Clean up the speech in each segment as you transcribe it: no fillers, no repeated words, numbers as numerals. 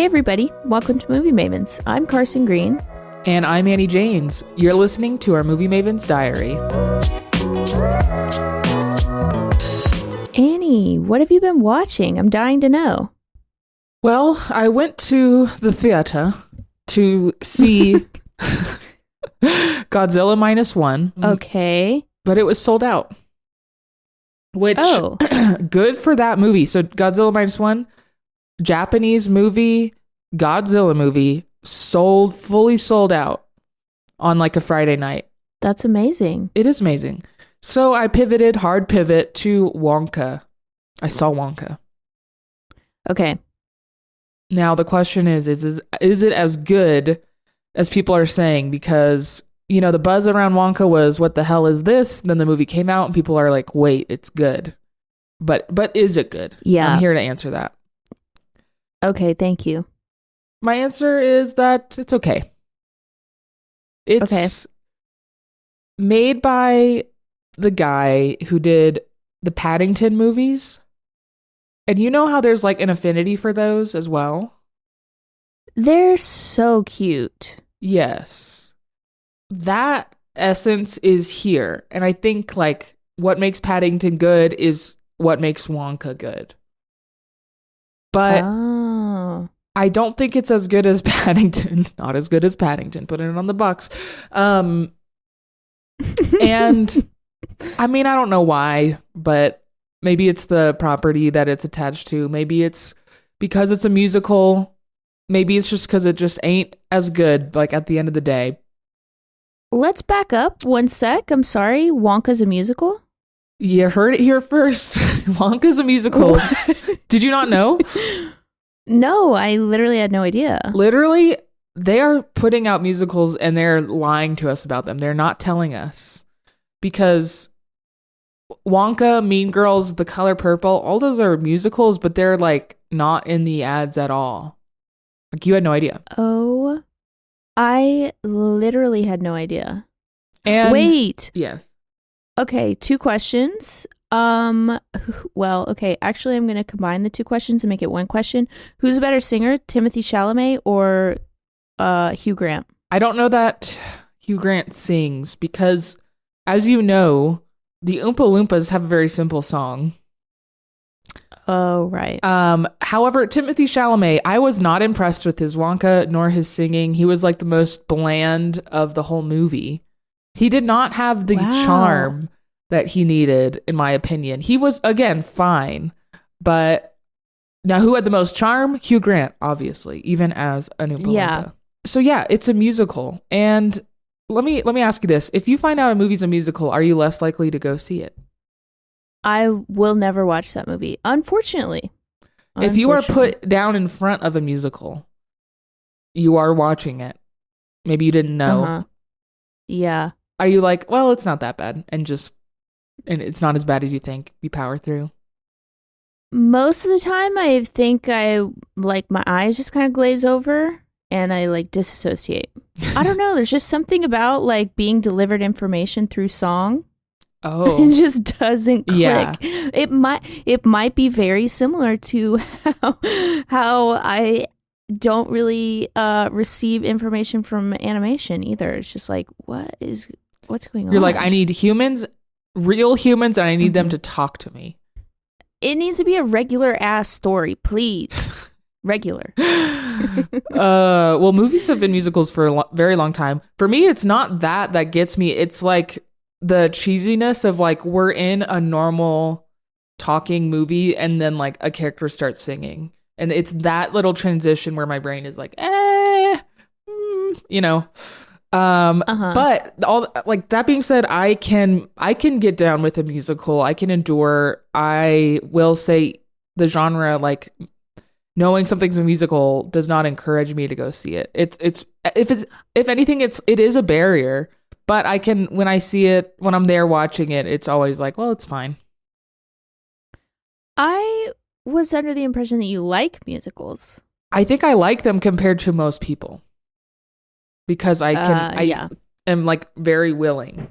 everybody, welcome to Movie Mavens. I'm Carson Green. And I'm Annie Janes. You're listening to our Movie Mavens Diary. Annie, what have you been watching? I'm dying to know. Well, I went to the theater to see Godzilla Minus One. Okay. But it was sold out. Which, good for that movie. So Godzilla Minus One, Japanese movie, Godzilla movie, fully sold out on like a Friday night. That's amazing. It is amazing. So I hard pivot to Wonka. I saw Wonka. Okay. Now the question is it as good as people are saying? Because, you know, the buzz around Wonka was, what the hell is this? Then the movie came out and people are like, wait, it's good. But is it good? Yeah. I'm here to answer that. Okay, thank you. My answer is that it's okay. It's made by the guy who did the Paddington movies. And you know how there's like an affinity for those as well? They're so cute. Yes. That essence is here. And I think like what makes Paddington good is what makes Wonka good. But I don't think it's as good as Paddington. Not as good as Paddington. Putting it on the box. And I mean, I don't know why, but maybe it's the property that it's attached to. Maybe it's because it's a musical. Maybe it's just because it just ain't as good, like, at the end of the day. Let's back up one sec. I'm sorry. Wonka's a musical? You heard it here first. Wonka's a musical. Did you not know? No, I literally had no idea. Literally, they are putting out musicals and they're lying to us about them. They're not telling us. Because Wonka, Mean Girls, The Color Purple, all those are musicals, but they're like not in the ads at all. Like you had no idea. Oh, I literally had no idea. And wait. Yes. Okay, 2 questions. Well, okay, actually I'm going to combine the 2 questions and make it one question. Who's a better singer, Timothée Chalamet or Hugh Grant? I don't know that Hugh Grant sings because, as you know, the Oompa Loompas have a very simple song. Oh, right. However, Timothée Chalamet, I was not impressed with his Wonka nor his singing. He was like the most bland of the whole movie. He did not have the charm that he needed, in my opinion. He was, again, fine. But now who had the most charm? Hugh Grant, obviously, even as an Oompa Loompa. So yeah, it's a musical. And let me ask you this. If you find out a movie's a musical, are you less likely to go see it? I will never watch that movie, unfortunately. If you are put down in front of a musical, you are watching it. Maybe you didn't know. Uh-huh. Yeah. Are you like, well, it's not that bad, and it's not as bad as you think, you power through? Most of the time, I think my eyes just kind of glaze over and I like disassociate. I don't know. There's just something about like being delivered information through song. Oh, it just doesn't click. Yeah. It might be very similar to how I don't really receive information from animation either. It's just like, what's going on? You're like, I need real humans, and I need them to talk to me. It needs to be a regular ass story, please. Regular. Well, movies have been musicals for a very long time. For me, it's not that gets me. It's like the cheesiness of like, we're in a normal talking movie and then like a character starts singing. And it's that little transition where my brain is like, you know. But all like that being said, I can get down with a musical. I can endure. I will say the genre, like knowing something's a musical, does not encourage me to go see it. If anything, it is a barrier. But I can, when I see it, when I'm there watching it, it's always like, well, it's fine. I was under the impression that you like musicals. I think I like them compared to most people. Because I am like very willing.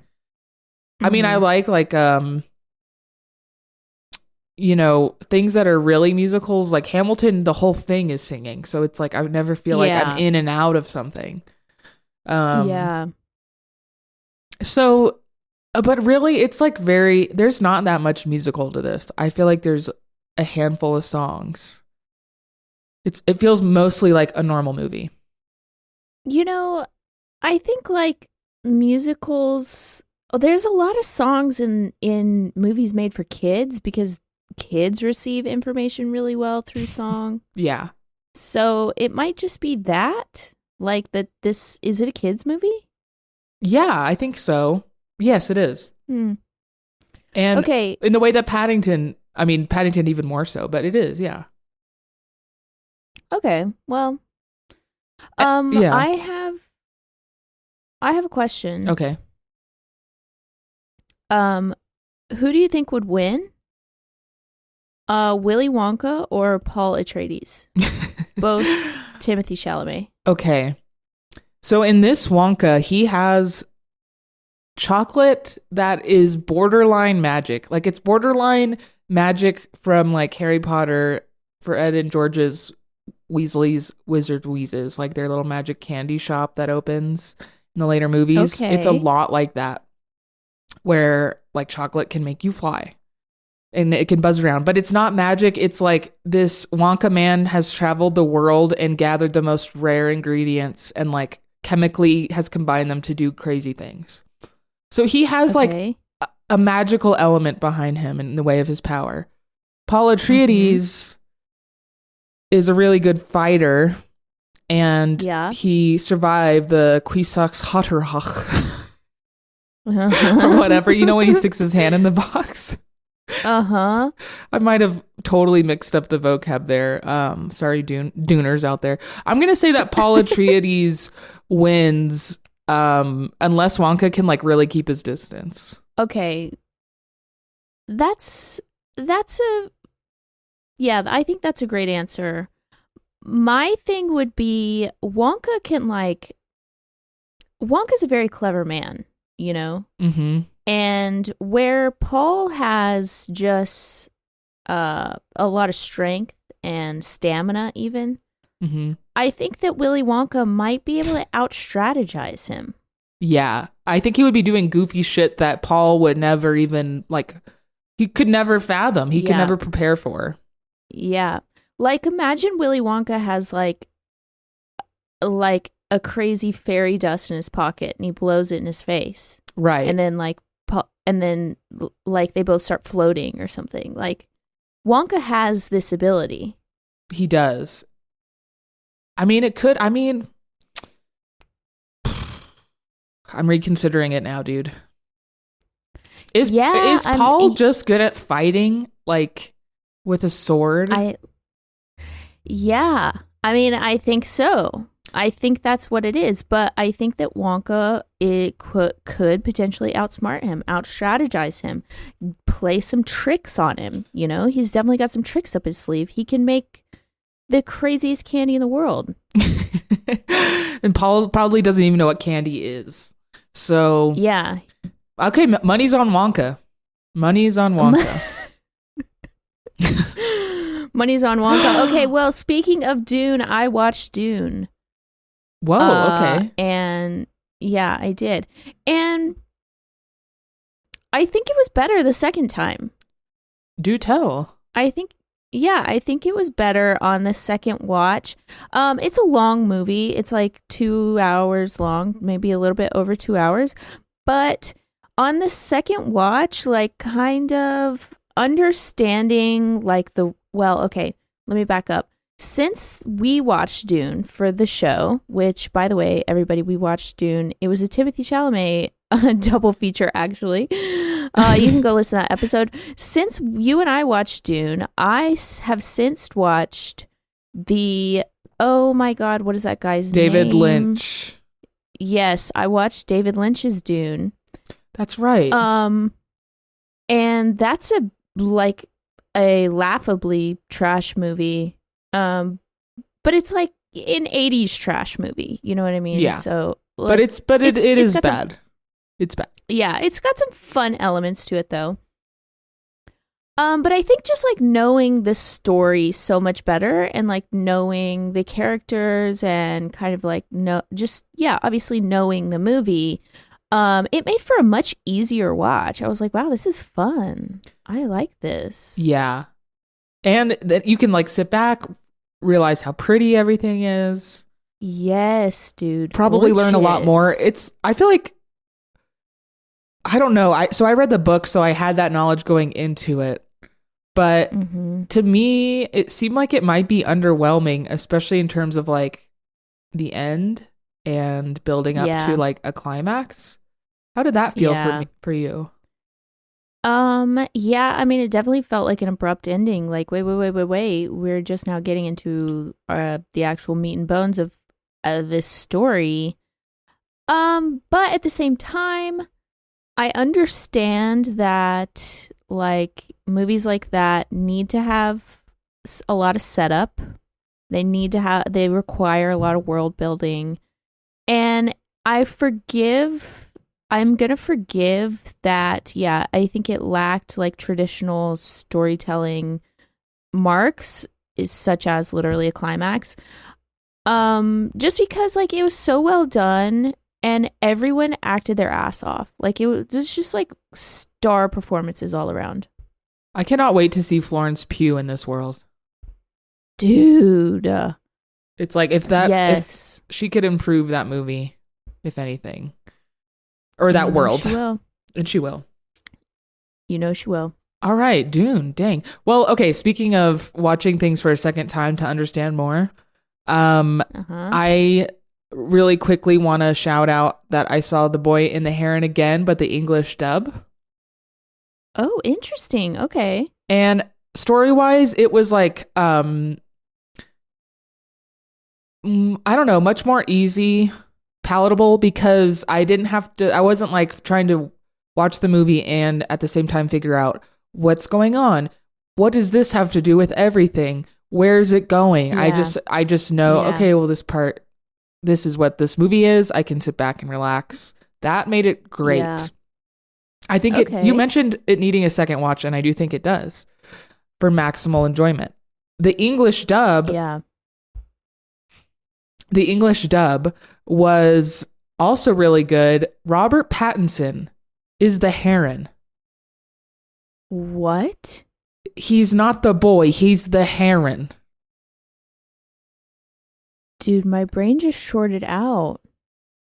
I mean, I like things that are really musicals, like Hamilton, the whole thing is singing. So it's like I would never feel like I'm in and out of something. Yeah. So, but really, it's like there's not that much musical to this. I feel like there's a handful of songs. It feels mostly like a normal movie. I think like musicals, there's a lot of songs in movies made for kids because kids receive information really well through song. Yeah. So it might just be that, like that is it a kids movie? Yeah, I think so. Yes, it is. And okay, in the way that Paddington even more so, but it is, yeah. Okay, well, yeah. I have a question. Okay. Who do you think would win? Willy Wonka or Paul Atreides? Both Timothée Chalamet. Okay. So in this Wonka, he has chocolate that is borderline magic. Like it's borderline magic from like Harry Potter for Ed and George's Weasley's Wizard Wheezes, like their little magic candy shop that opens in the later movies. Okay. It's a lot like that, where like chocolate can make you fly and it can buzz around, but it's not magic. It's like this Wonka man has traveled the world and gathered the most rare ingredients and like chemically has combined them to do crazy things. So he has like a magical element behind him in the way of his power. Paul Atreides is a really good fighter, and he survived the Cuisax Hotterhoch or whatever. When he sticks his hand in the box. I might have totally mixed up the vocab there. Sorry, Duners out there. I'm gonna say that Paul Atreides wins, unless Wonka can like really keep his distance. Okay, that's a I think that's a great answer. My thing would be Wonka's a very clever man, and where Paul has just a lot of strength and stamina even, I think that Willy Wonka might be able to out-strategize him. Yeah, I think he would be doing goofy shit that Paul would never even, like, he could never fathom. He could never prepare for. Yeah. Like, imagine Willy Wonka has, like a crazy fairy dust in his pocket and he blows it in his face. Right. And then, they both start floating or something. Like, Wonka has this ability. He does. I'm reconsidering it now, dude. Is Paul just good at fighting, like, with a sword? I think so. I think that's what it is. But I think that Wonka could potentially outsmart him, out-strategize him, play some tricks on him. He's definitely got some tricks up his sleeve. He can make the craziest candy in the world. And Paul probably doesn't even know what candy is. So yeah. Okay, money's on Wonka. Money's on Wonka. Money's on Wonka. Okay, well, speaking of Dune, I watched Dune. Whoa, okay. And yeah, I did. And I think it was better the second time. Do tell. I think it was better on the second watch. It's a long movie. It's like 2 hours long, maybe a little bit over 2 hours. But on the second watch, like kind of understanding like okay, let me back up. Since we watched Dune for the show, which by the way, everybody, we watched Dune. It was a Timothée Chalamet double feature, actually. You can go listen to that episode. Since you and I watched Dune, I have since watched oh my God, what is that guy's name? David Lynch. Yes, I watched David Lynch's Dune. That's right. And that's a laughably trash movie. But it's like an 80s trash movie. You know what I mean? Yeah. So, like, it is bad. It's bad. Yeah, it's got some fun elements to it though. But I think just like knowing the story so much better and like knowing the characters and kind of like obviously knowing the movie, it made for a much easier watch. I was like, wow, this is fun. I like this. Yeah. And that you can like sit back, realize how pretty everything is. Yes, dude. Probably learn a lot more. I feel like, I don't know. So I read the book, so I had that knowledge going into it. But to me, it seemed like it might be underwhelming, especially in terms of like the end and building up to like a climax. How did that feel for you? Yeah, I mean, it definitely felt like an abrupt ending. Like, wait. We're just now getting into the actual meat and bones of this story. But at the same time, I understand that like movies like that need to have a lot of setup. They require a lot of world building. And I'm going to forgive that. Yeah, I think it lacked like traditional storytelling marks, such as literally a climax. Just because like it was so well done and everyone acted their ass off. Like it was just like star performances all around. I cannot wait to see Florence Pugh in this world. Dude. It's like if she could improve that movie, if anything. Or that world. She will. And she will. You know she will. All right, Dune. Dang. Well, okay, speaking of watching things for a second time to understand more, I really quickly want to shout out that I saw The Boy in the Heron again, but the English dub. Oh, interesting. Okay. And story-wise, it was like, I don't know, much more easy, palatable, because I wasn't like trying to watch the movie and at the same time figure out what's going on. What does this have to do with everything? Where is it going? Yeah. I just know, okay, well, this is what this movie is. I can sit back and relax. That made it great. Yeah. I think you mentioned it needing a second watch, and I do think it does for maximal enjoyment. The English dub was also really good. Robert Pattinson is the Heron. What? He's not the boy. He's the Heron. Dude, my brain just shorted out.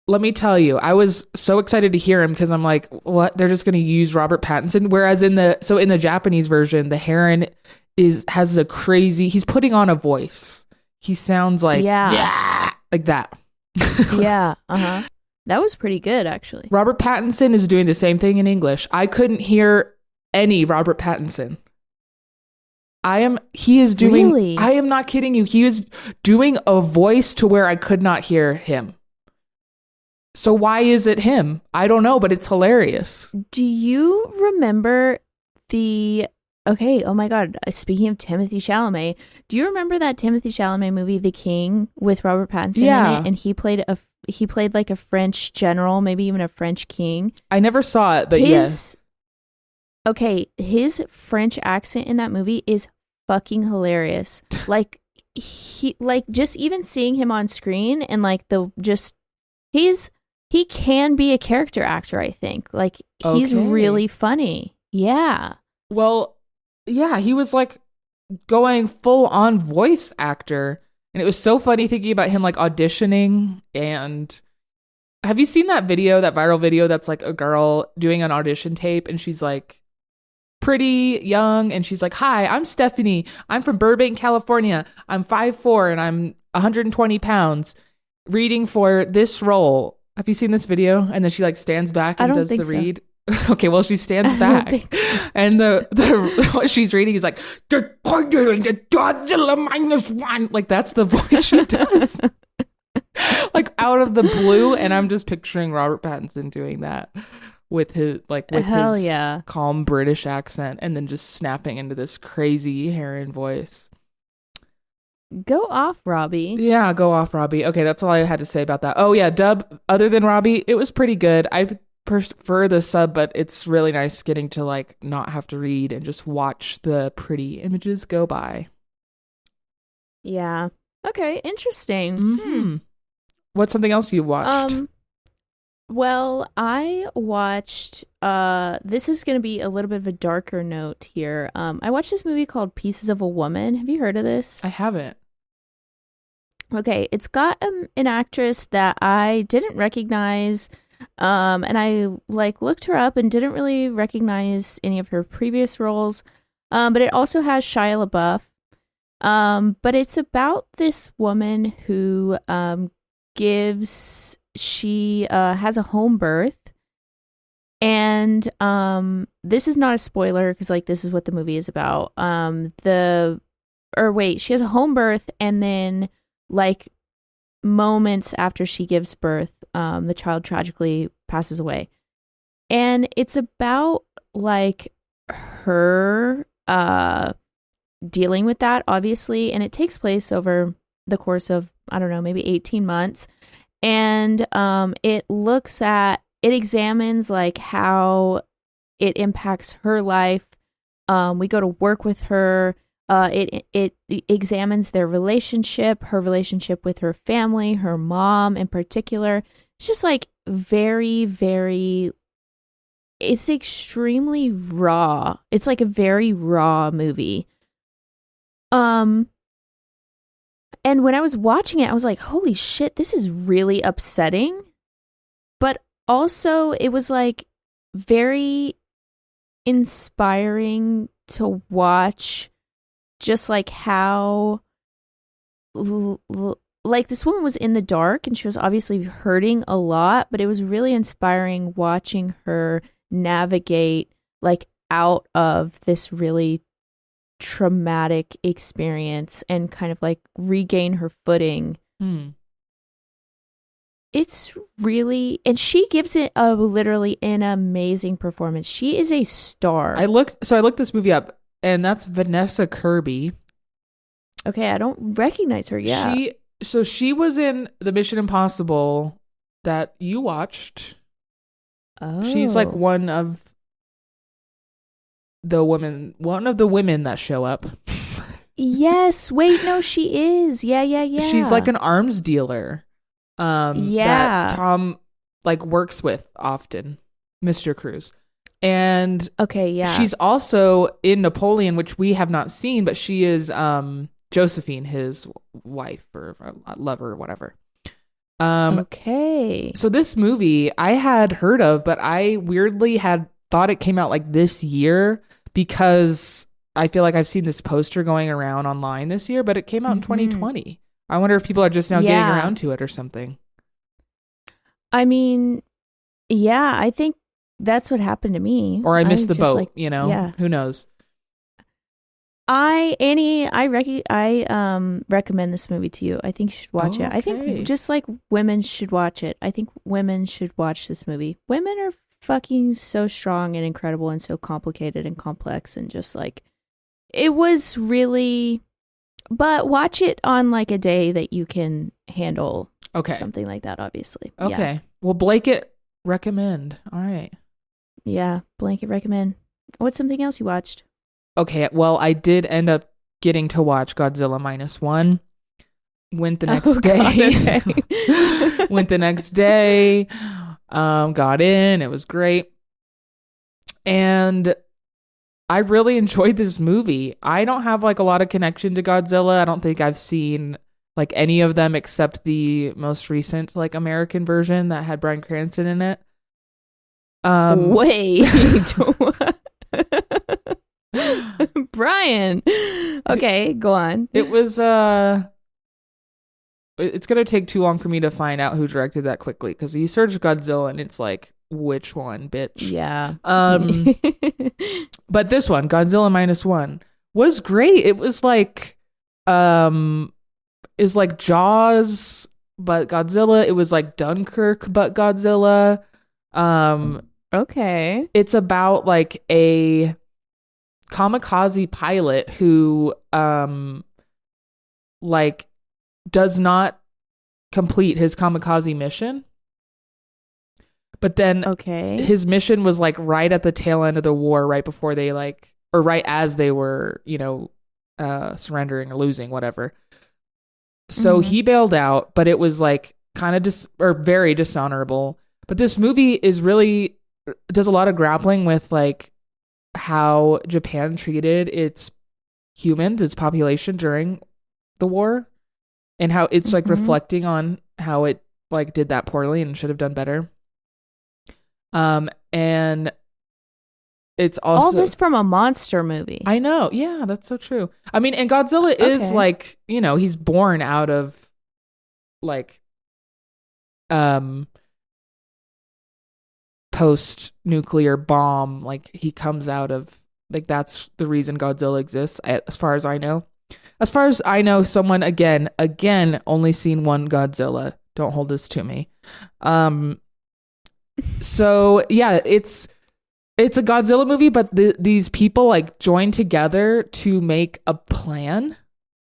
Let me tell you, I was so excited to hear him because I'm like, what? They're just going to use Robert Pattinson? Whereas in the Japanese version, the Heron has a crazy, he's putting on a voice. He sounds like, like that. Yeah. Uh-huh. That was pretty good, actually. Robert Pattinson is doing the same thing in English. I couldn't hear any Robert Pattinson. Really? I am not kidding you. He is doing a voice to where I could not hear him. So why is it him? I don't know, but it's hilarious. Do you remember oh my God, speaking of Timothée Chalamet, do you remember that Timothée Chalamet movie, The King, with Robert Pattinson in it? And he played like a French general, maybe even a French king. I never saw it, but yes. Okay, his French accent in that movie is fucking hilarious. Like just even seeing him on screen and like he can be a character actor, I think. Like he's really funny. Yeah. Well, yeah, he was like going full on voice actor, and it was so funny thinking about him like auditioning. And have you seen that viral video that's like a girl doing an audition tape, and she's like pretty young, and she's like, "Hi, I'm Stephanie. I'm from Burbank, California. I'm 5'4" and I'm 120 pounds, reading for this role." Have you seen this video? And then she like stands back and does the read. Okay, well, she stands back, and the what she's reading is like, "The Godzilla Minus One." Like that's the voice she does, like out of the blue. And I'm just picturing Robert Pattinson doing that with his calm British accent, and then just snapping into this crazy Heron voice. Go off, Robbie. Yeah, go off, Robbie. Okay, that's all I had to say about that. Oh yeah, dub. Other than Robbie, it was pretty good. prefer the sub, but it's really nice getting to like not have to read and just watch the pretty images go by. Yeah. Okay, interesting. Mm-hmm. What's something else you've watched? Well, I watched this is going to be a little bit of a darker note here. I watched this movie called Pieces of a Woman. Have you heard of this? I haven't. Okay, it's got an actress that I didn't recognize, and I like looked her up and didn't really recognize any of her previous roles. But it also has Shia LaBeouf. But it's about this woman who she has a home birth, and this is not a spoiler because like this is what the movie is about. She has a home birth, and then like moments after she gives birth, the child tragically passes away, and it's about like her dealing with that, obviously, and it takes place over the course of, I don't know, maybe 18 months. And it examines like how it impacts her life. We go to work with her. It examines their relationship, her relationship with her family, her mom in particular. It's just like very, very, it's extremely raw. It's like a very raw movie. And when I was watching it, I was like, holy shit, this is really upsetting. But also it was like very inspiring to watch, just like how like this woman was in the dark and she was obviously hurting a lot, but it was really inspiring watching her navigate like out of this really traumatic experience and kind of like regain her footing. It's really, and she gives it a literally an amazing performance. She is a star. I looked this movie up, and that's Vanessa Kirby. Okay, I don't recognize her yet. She was in the Mission Impossible that you watched. Oh. She's like one of the women that show up. Yes. Wait, no, she is. Yeah. She's like an arms dealer. That Tom like works with often, Mr. Cruise. And okay, yeah. She's also in Napoleon, which we have not seen, but she is Josephine, his wife or lover or whatever. Okay. So this movie I had heard of, but I weirdly had thought it came out like this year because I feel like I've seen this poster going around online this year, but it came out in 2020. I wonder if people are just now getting around to it or something. I mean, yeah, I think that's what happened to me. Or I missed the boat, like, you know? Yeah. Who knows? I recommend this movie to you. I think you should watch it. I think just like women should watch it. I think women should watch this movie. Women are fucking so strong and incredible and so complicated and complex and just like, it was really, but watch it on like a day that you can handle something like that, obviously. Okay. Yeah. Well, blanket recommend. All right. Yeah, blanket recommend. What's something else you watched? Okay, well, I did end up getting to watch Godzilla Minus One. Went the next day. Okay. Went the next day. Got in. It was great. And I really enjoyed this movie. I don't have like a lot of connection to Godzilla. I don't think I've seen like any of them except the most recent like American version that had Bryan Cranston in it. Wait. Brian. Okay, go on. It was it's gonna take too long for me to find out who directed that quickly because you search Godzilla and it's like, which one, bitch? Yeah. But this one, Godzilla Minus One, was great. It was like Jaws but Godzilla. It was like Dunkirk but Godzilla. Okay. It's about like a kamikaze pilot who like does not complete his kamikaze mission But then Okay. his mission was like right at the tail end of the war, right before they like, or right as they were, surrendering or losing, whatever. So he bailed out, but it was like kind of very dishonorable. But this movie does a lot of grappling with like how Japan treated its humans, its population during the war, and how it's like reflecting on how it like did that poorly and should have done better. And it's also all this from a monster movie. I know. Yeah, that's so true. I mean, and Godzilla is like, he's born out of like post-nuclear bomb. Like he comes out of like, that's the reason Godzilla exists, as far as I know. As far as I know, someone again only seen one Godzilla. Don't hold this to me. So yeah, it's a Godzilla movie, but these people like join together to make a plan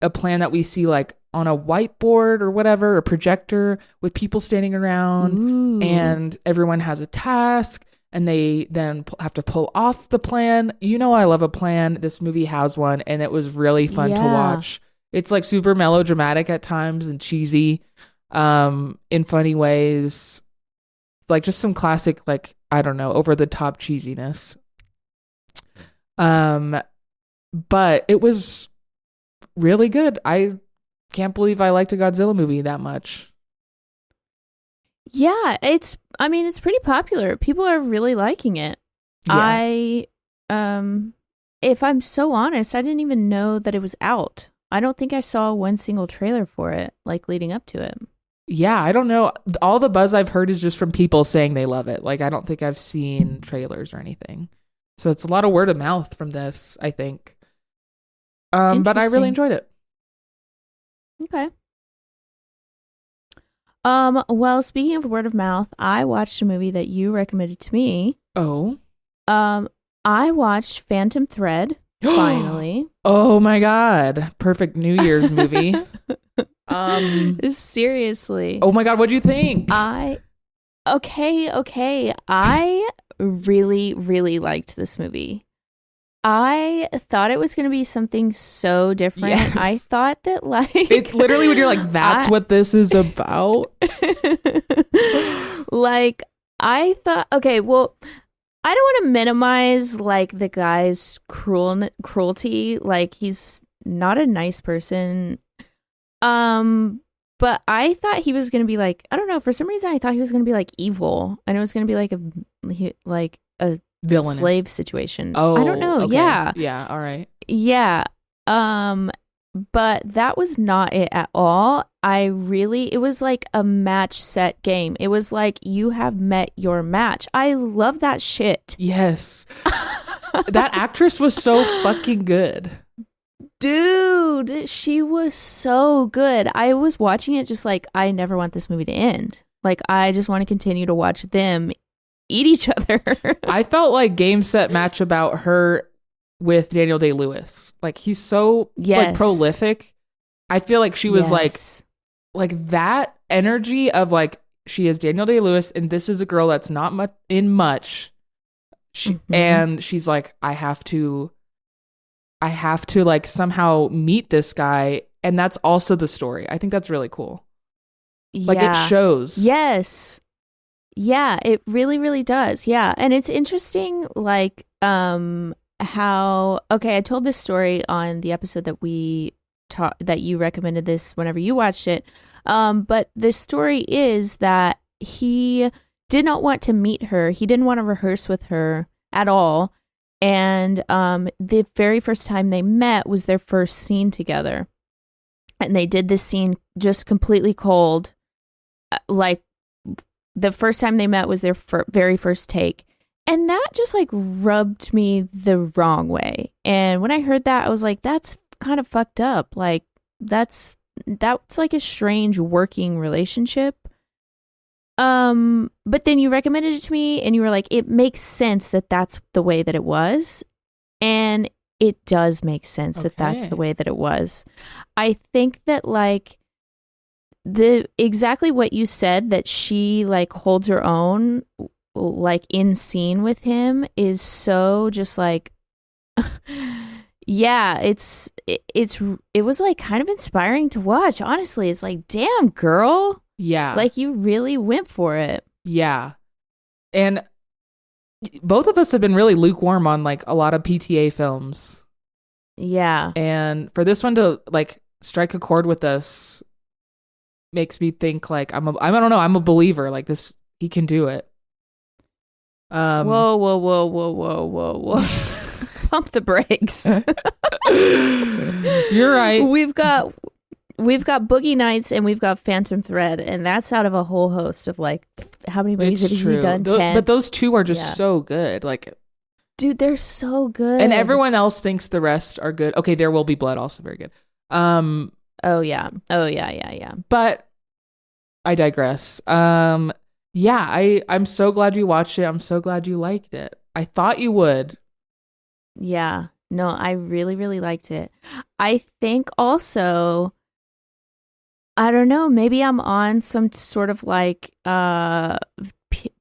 that we see like on a whiteboard or whatever, a projector with people standing around. Ooh. And everyone has a task and they then have to pull off the plan. I love a plan. This movie has one and it was really fun to watch. It's like super melodramatic at times and cheesy in funny ways. Like just some classic, like, I don't know, over the top cheesiness. But it was really good. I can't believe I liked a Godzilla movie that much. Yeah, it's pretty popular. People are really liking it. Yeah. If I'm so honest, I didn't even know that it was out. I don't think I saw one single trailer for it, like leading up to it. Yeah, I don't know. All the buzz I've heard is just from people saying they love it. Like, I don't think I've seen trailers or anything. So it's a lot of word of mouth from this, I think. But I really enjoyed it. Okay. Well, speaking of word of mouth, I watched a movie that you recommended to me. Oh. I watched Phantom Thread, finally. Oh my God. Perfect New Year's movie. Seriously. Oh my God, what'd you think? Okay. I really, really liked this movie. I thought it was going to be something so different. Yes. I thought that like it's literally when you're like, that's what this is about. Like I thought, okay, well, I don't want to minimize like the guy's cruelty. Like he's not a nice person. But I thought he was going to be like, I don't know, for some reason I thought he was going to be like evil and it was going to be like a villain slave situation. Oh, I don't know. Okay. Yeah. Yeah. All right. Yeah. But that was not it at all. It was like a match set game. It was like you have met your match. I love that shit. Yes. That actress was so fucking good. Dude, she was so good. I was watching it just like, I never want this movie to end. Like, I just want to continue to watch them eat each other. I felt like game set match about her with Daniel Day-Lewis. Like, he's so like prolific. I feel like she was like that energy of like, she is Daniel Day-Lewis and this is a girl that's not much. And she's like, I have to like somehow meet this guy. And that's also the story. I think that's really cool. Like it shows. Yes. Yeah, it really, really does. Yeah. And it's interesting, like, how, okay, I told this story on the episode that you recommended this whenever you watched it. But the story is that he did not want to meet her. He didn't want to rehearse with her at all. And the very first time they met was their first scene together. And they did this scene just completely cold. Like the first time they met was their very first take. And that just like rubbed me the wrong way. And when I heard that, I was like, that's kind of fucked up. Like that's like a strange working relationship. But then you recommended it to me and you were like, it makes sense that that's the way that it was. And it does make sense that that's the way that it was. I think that like exactly what you said, that she like holds her own like in scene with him is so just like yeah, it was like kind of inspiring to watch. Honestly, it's like, damn, girl. Yeah. Like you really went for it. Yeah. And both of us have been really lukewarm on like a lot of PTA films. Yeah. And for this one to like strike a chord with us makes me think like I don't know, I'm a believer. Like this, he can do it. Whoa. Pump the brakes. You're right. We've got Boogie Nights and we've got Phantom Thread, and that's out of a whole host of like how many movies has he done? 10. But those two are just so good. Like, dude, they're so good. And everyone else thinks the rest are good. Okay, There Will Be Blood, also very good. Oh yeah. But I digress. I'm so glad you watched it. I'm so glad you liked it. I thought you would. Yeah. No, I really, really liked it. I think also, I don't know, maybe I'm on some sort of like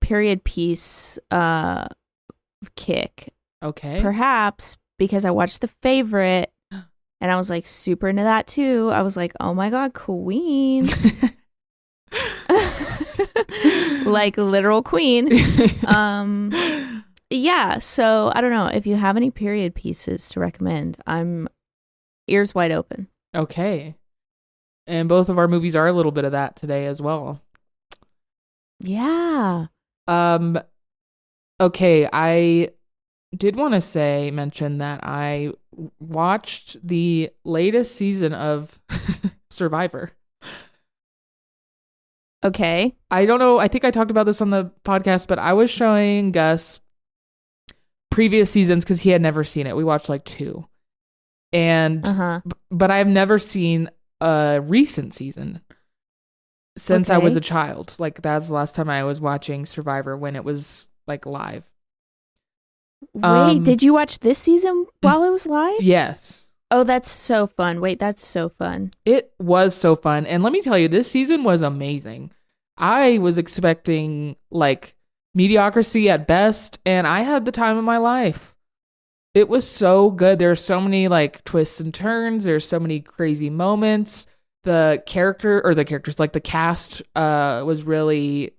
period piece kick. Okay. Perhaps because I watched The Favorite and I was like super into that too. I was like, oh my God, Queen. Like literal queen. Yeah, so I don't know if you have any period pieces to recommend. I'm ears wide open. Okay. And both of our movies are a little bit of that today as well. Yeah. Okay, I did want to mention that I watched the latest season of Survivor. Okay. I don't know, I think I talked about this on the podcast, but I was showing Gus previous seasons because he had never seen it. We watched like 2. And but I've never seen a recent season since I was a child. Like that's the last time I was watching Survivor, when it was like live. Wait, did you watch this season while it was live? Yes. Oh, that's so fun. Wait, that's so fun. It was so fun. And let me tell you, this season was amazing. I was expecting like mediocrity at best, and I had the time of my life. It was so good. There's so many like twists and turns. There's so many crazy moments. The characters, like the cast was really,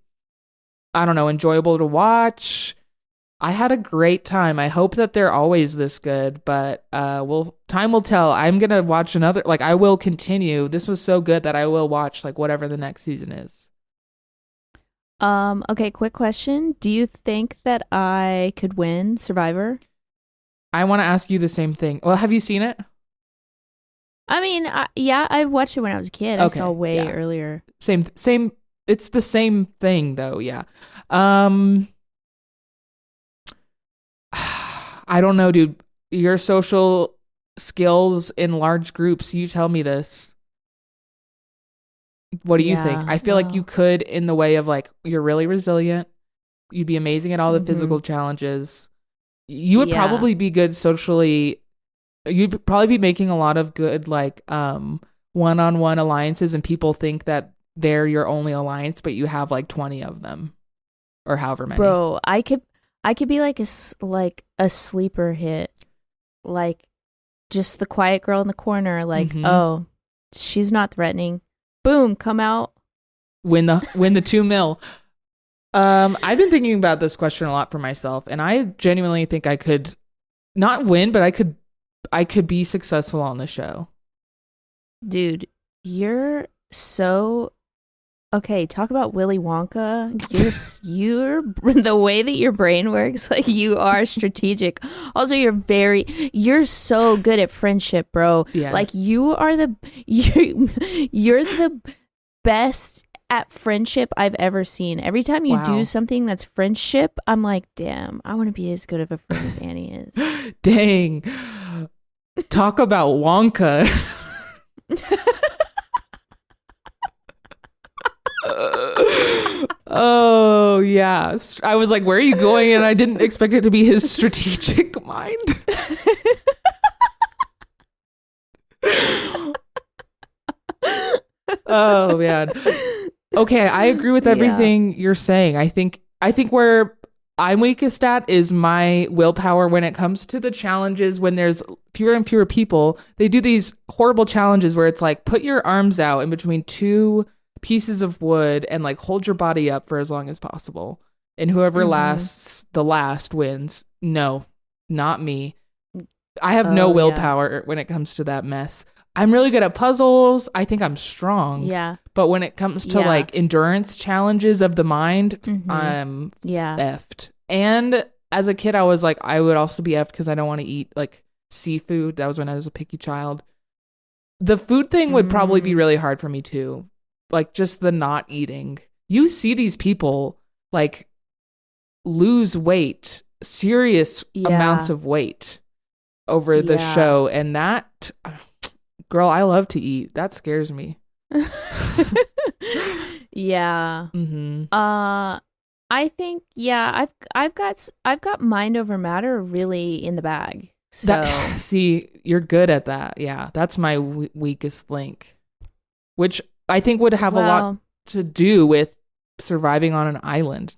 I don't know, enjoyable to watch. I had a great time. I hope that they're always this good, but time will tell. I'm going to watch another, like I will continue. This was so good that I will watch like whatever the next season is. Okay, quick question. Do you think that I could win Survivor? I want to ask you the same thing. Well, have you seen it? I mean, yeah, I watched it when I was a kid. I saw way earlier. Same. It's the same thing though. Yeah. I don't know, dude. Your social skills in large groups, you tell me this. What do you think? I feel like you could, in the way of like, you're really resilient. You'd be amazing at all the physical challenges. You would probably be good socially. You'd probably be making a lot of good like one-on-one alliances, and people think that they're your only alliance, but you have like 20 of them or however many. Bro, I could be like a sleeper hit. Like just the quiet girl in the corner, like, oh, she's not threatening. Boom, come out. Win the 2 mil. I've been thinking about this question a lot for myself, and I genuinely think I could not win, but I could be successful on the show. Dude, you're so okay. Talk about Willy Wonka. You're the way that your brain works. Like you are strategic. Also, you're so good at friendship, bro. Yes. Like you're the best at friendship I've ever seen. Every time you do something that's friendship, I'm like, damn, I want to be as good of a friend as Annie is. Dang. Talk about Wonka. Oh yeah, I was like, where are you going? And I didn't expect it to be his strategic mind. Oh man. Okay, I agree with everything you're saying. I think we're I'm weakest at is my willpower when it comes to the challenges. When there's fewer and fewer people, they do these horrible challenges where it's like, put your arms out in between two pieces of wood and like hold your body up for as long as possible. And whoever lasts the last wins. No, not me. I have no willpower when it comes to that mess. I'm really good at puzzles. I think I'm strong. Yeah. But when it comes to like endurance challenges of the mind, I'm effed. And as a kid, I was like, I would also be effed because I don't want to eat like seafood. That was when I was a picky child. The food thing would probably be really hard for me too. Like just the not eating. You see these people like lose weight, serious amounts of weight over the show. And that, girl, I love to eat. That scares me. Yeah. I think I've got mind over matter really in the bag. So see, you're good at that. Yeah, that's my weakest link, which I think would have a lot to do with surviving on an island.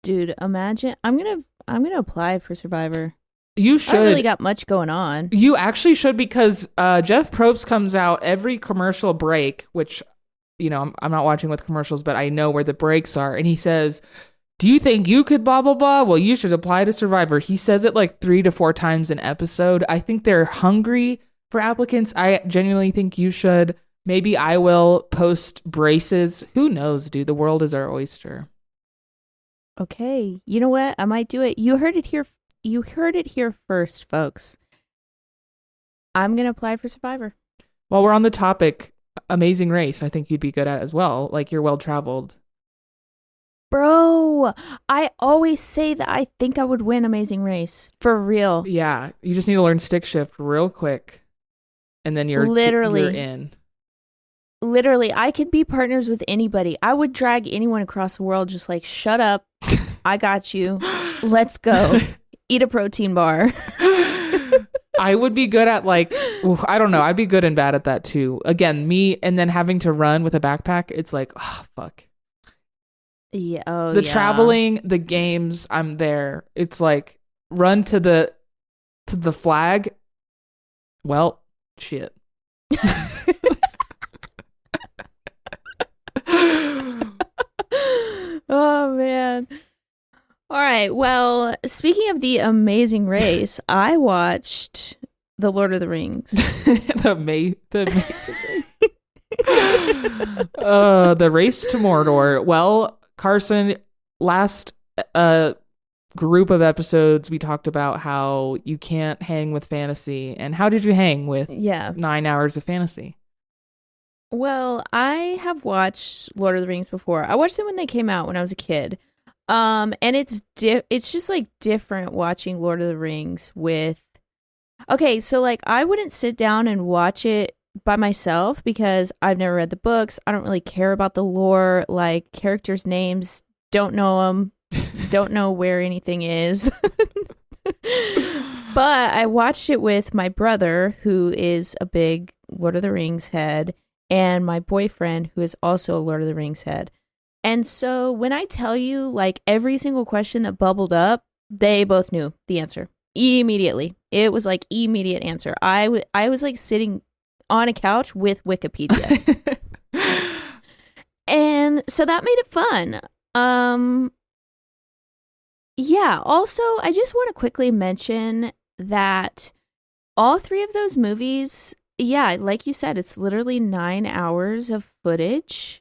Dude, imagine I'm gonna apply for Survivor. You should. I don't really got much going on. You actually should, because Jeff Probst comes out every commercial break, which, you know, I'm not watching with commercials, but I know where the breaks are. And he says, do you think you could blah, blah, blah? Well, you should apply to Survivor. He says it like 3 to 4 times an episode. I think they're hungry for applicants. I genuinely think you should. Maybe I will post braces. Who knows, dude? The world is our oyster. Okay. You know what? I might do it. You heard it here first, folks. I'm going to apply for Survivor. While we're on the topic, Amazing Race, I think you'd be good at as well. Like, you're well-traveled. Bro, I always say that I think I would win Amazing Race. For real. Yeah, you just need to learn stick shift real quick. And then you're in. Literally, I could be partners with anybody. I would drag anyone across the world just like, shut up. I got you. Let's go. Eat a protein bar. I would be good at like, I don't know. I'd be good and bad at that too. Again, me and then having to run with a backpack. It's like, oh, fuck. Yeah. The traveling, the games, I'm there. It's like run to the flag. Well, shit. Oh, man. All right. Well, speaking of the Amazing Race, I watched The Lord of the Rings. the Amazing Race. The Race to Mordor. Well, Carson, last group of episodes, we talked about how you can't hang with fantasy. And how did you hang with 9 hours of fantasy? Well, I have watched Lord of the Rings before. I watched them when they came out when I was a kid. And it's just like different watching Lord of the Rings with. Okay, so like I wouldn't sit down and watch it by myself because I've never read the books. I don't really care about the lore, like characters' names, don't know them, don't know where anything is. But I watched it with my brother, who is a big Lord of the Rings head, and my boyfriend, who is also a Lord of the Rings head. And so when I tell you, like, every single question that bubbled up, they both knew the answer immediately. It was like immediate answer. I was like sitting on a couch with Wikipedia. And so that made it fun. Yeah, also, I just want to quickly mention that all 3 of those movies, yeah, like you said, it's literally 9 hours of footage.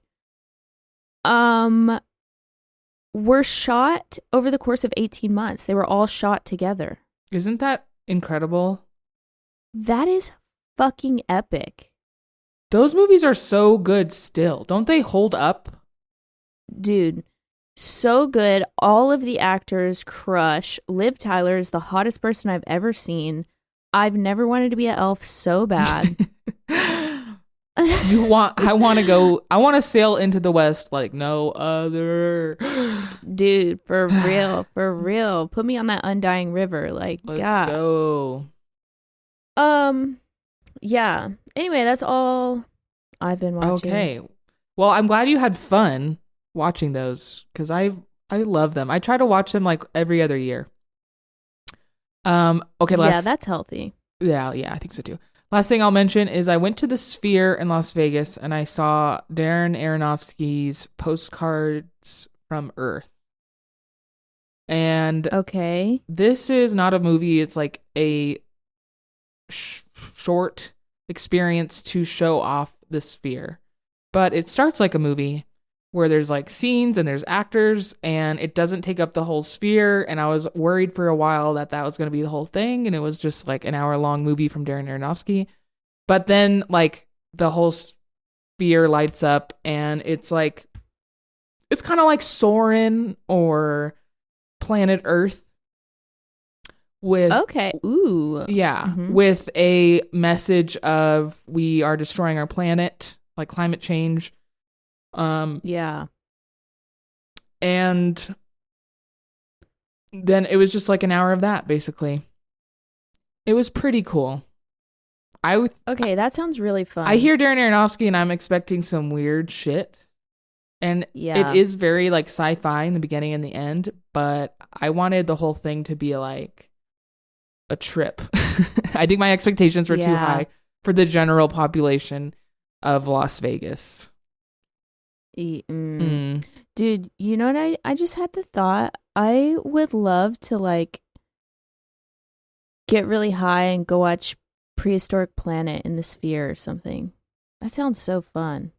Were shot over the course of 18 months. They were all shot together. Isn't that incredible? That is fucking epic. Those movies are so good still. Don't they hold up? Dude, so good. All of the actors crush. Liv Tyler is the hottest person I've ever seen. I've never wanted to be an elf so bad. I want to sail into the West like no other. Dude, for real. Put me on that undying river. Like, let's God. go. Yeah. Anyway, that's all I've been watching. Okay. Well, I'm glad you had fun watching those because I I love them. I try to watch them like every other year. Okay, yeah, that's healthy. Yeah, I think so too. Last thing I'll mention is I went to the Sphere in Las Vegas and I saw Darren Aronofsky's Postcards from Earth. And okay, this is not a movie. It's like a short experience to show off the Sphere. But it starts like a movie where there's like scenes and there's actors and it doesn't take up the whole Sphere. And I was worried for a while that was going to be the whole thing. And it was just like an hour-long movie from Darren Aronofsky. But then like the whole Sphere lights up and it's like, it's kind of like Soarin' or Planet Earth with with a message of we are destroying our planet, like climate change. And then it was just like an hour of that, basically. It was pretty cool. Okay, that sounds really fun. I hear Darren Aronofsky and I'm expecting some weird shit. And it is very like sci-fi in the beginning and the end, but I wanted the whole thing to be like a trip. I think my expectations were too high for the general population of Las Vegas. Dude, you know what? I just had the thought. I would love to like get really high and go watch Prehistoric Planet in the Sphere or something. That sounds so fun.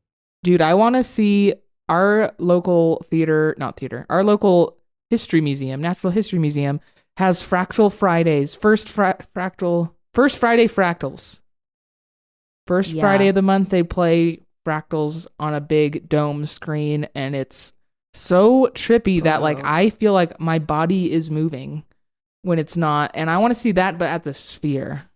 Dude, I want to see our local our local history museum, Natural History Museum, has Fractal Fridays. First Friday Fractals. First Friday of the month, they play Fractals on a big dome screen, and it's so trippy that like I feel like my body is moving when it's not, and I want to see that, but at the Sphere.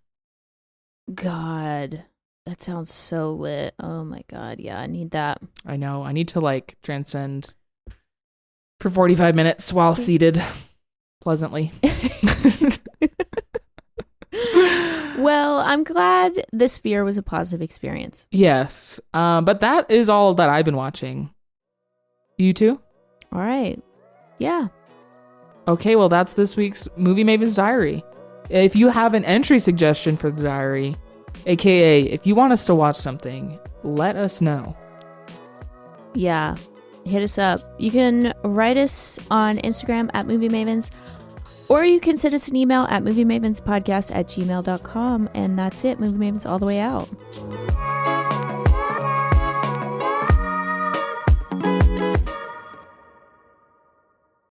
God. That sounds so lit. Oh my God. Yeah, I need that. I know. I need to like transcend for 45 minutes while seated pleasantly. Well, I'm glad the Sphere was a positive experience. Yes. But that is all that I've been watching. You too? All right. Yeah. Okay, well, that's this week's Movie Maven's Diary. If you have an entry suggestion for the diary, aka if you want us to watch something, let us know. Yeah, hit us up. You can write us on Instagram at Movie Mavens, or you can send us an email at moviemavenspodcast@gmail.com, and that's it. Movie Mavens all the way out.